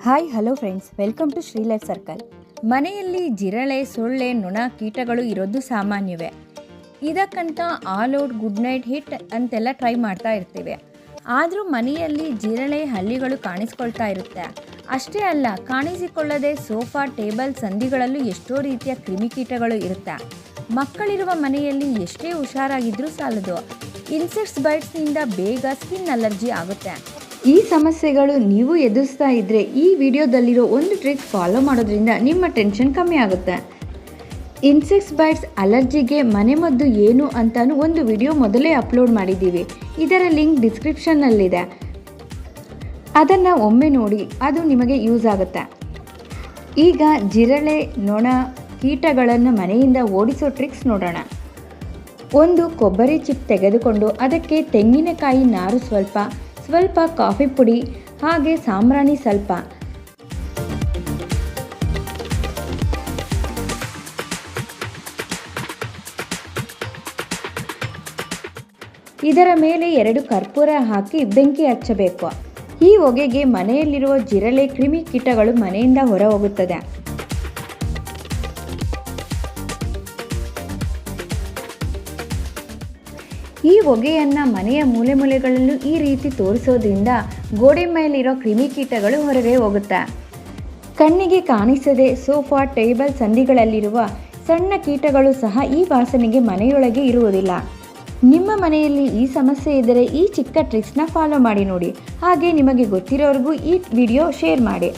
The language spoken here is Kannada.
Hi hello friends, welcome to Shri Life Circle. ಮನೆಯಲ್ಲಿ ಜಿರಳೆ, ಸೊಳ್ಳೆ, ನೊಣ, ಕೀಟಗಳು ಇರೋದು ಸಾಮಾನ್ಯವೇ. ಇದಕ್ಕಂತ All Out Good Knight Hit ಅಂತೆಲ್ಲ ಟ್ರೈ ಮಾಡ್ತಾ ಇರ್ತೀವಿ. ಆದರೂ ಮನೆಯಲ್ಲಿ ಜಿರಳೆ, ಹಲ್ಲಿಗಳು ಕಾಣಿಸ್ಕೊಳ್ತಾ ಇರುತ್ತೆ. ಅಷ್ಟೇ ಅಲ್ಲ, ಕಾಣಿಸಿಕೊಳ್ಳದೆ ಸೋಫಾ, ಟೇಬಲ್, ಸಂದಿಗಳಲ್ಲೂ ಎಷ್ಟೋ ರೀತಿಯ ಕ್ರಿಮಿಕೀಟಗಳು ಇರುತ್ತೆ. ಮಕ್ಕಳಿರುವ ಮನೆಯಲ್ಲಿ ಎಷ್ಟೇ ಹುಷಾರಾಗಿದ್ರೂ ಸಾಲದು, ಇನ್ಸೆಕ್ಟ್ಸ್ ಬೈಟ್ಸ್ನಿಂದ ಬೇಗ ಸ್ಕಿನ್ ಅಲರ್ಜಿ ಆಗುತ್ತೆ. ಈ ಸಮಸ್ಯೆಗಳು ನೀವು ಎದುರಿಸ್ತಾ ಇದ್ದರೆ ಈ ವಿಡಿಯೋದಲ್ಲಿರೋ ಒಂದು ಟ್ರಿಕ್ ಫಾಲೋ ಮಾಡೋದ್ರಿಂದ ನಿಮ್ಮ ಟೆನ್ಷನ್ ಕಮ್ಮಿ ಆಗುತ್ತೆ. ಇನ್ಸೆಕ್ಟ್ಸ್ ಬೈಟ್ಸ್ ಅಲರ್ಜಿಗೆ ಮನೆಮದ್ದು ಏನು ಅಂತಾನು ಒಂದು ವಿಡಿಯೋ ಮೊದಲೇ ಅಪ್ಲೋಡ್ ಮಾಡಿದ್ದೀವಿ. ಇದರ ಲಿಂಕ್ ಡಿಸ್ಕ್ರಿಪ್ಷನ್ನಲ್ಲಿದೆ, ಅದನ್ನು ಒಮ್ಮೆ ನೋಡಿ, ಅದು ನಿಮಗೆ ಯೂಸ್ ಆಗುತ್ತೆ. ಈಗ ಜಿರಳೆ, ನೊಣ, ಕೀಟಗಳನ್ನು ಮನೆಯಿಂದ ಓಡಿಸೋ ಟ್ರಿಕ್ಸ್ ನೋಡೋಣ. ಒಂದು ಕೊಬ್ಬರಿ ಚಿಪ್ ತೆಗೆದುಕೊಂಡು ಅದಕ್ಕೆ ತೆಂಗಿನಕಾಯಿ ನಾರು ಸ್ವಲ್ಪ ಕಾಫಿ ಪುಡಿ, ಹಾಗೆ ಸಾಂಬ್ರಾಣಿ ಸ್ವಲ್ಪ, ಇದರ ಮೇಲೆ 2 ಕರ್ಪೂರ ಹಾಕಿ ಬೆಂಕಿ ಹಚ್ಚಬೇಕು. ಈ ಹೊಗೆಗೆ ಮನೆಯಲ್ಲಿರುವ ಜಿರಳೆ, ಕ್ರಿಮಿ ಕೀಟಗಳು ಮನೆಯಿಂದ ಹೊರ ಹೋಗುತ್ತದೆ. ಈ ಹೊಗೆಯನ್ನು ಮನೆಯ ಮೂಲೆ ಮೂಲೆಗಳಲ್ಲೂ ಈ ರೀತಿ ತೋರಿಸೋದ್ರಿಂದ ಗೋಡೆ ಮೇಲಿರೋ ಕ್ರಿಮಿಕೀಟಗಳು ಹೊರಗೆ ಹೋಗುತ್ತೆ. ಕಣ್ಣಿಗೆ ಕಾಣಿಸದೆ ಸೋಫಾ, ಟೇಬಲ್, ಸಂದಿಗಳಲ್ಲಿರುವ ಸಣ್ಣ ಕೀಟಗಳು ಸಹ ಈ ವಾಸನೆಗೆ ಮನೆಯೊಳಗೆ ಇರುವುದಿಲ್ಲ. ನಿಮ್ಮ ಮನೆಯಲ್ಲಿ ಈ ಸಮಸ್ಯೆ ಇದ್ದರೆ ಈ ಚಿಕ್ಕ ಟ್ರಿಕ್ಸ್ನ ಫಾಲೋ ಮಾಡಿ ನೋಡಿ. ಹಾಗೆ ನಿಮಗೆ ಗೊತ್ತಿರೋರಿಗೂ ಈ ವಿಡಿಯೋ ಶೇರ್ ಮಾಡಿ.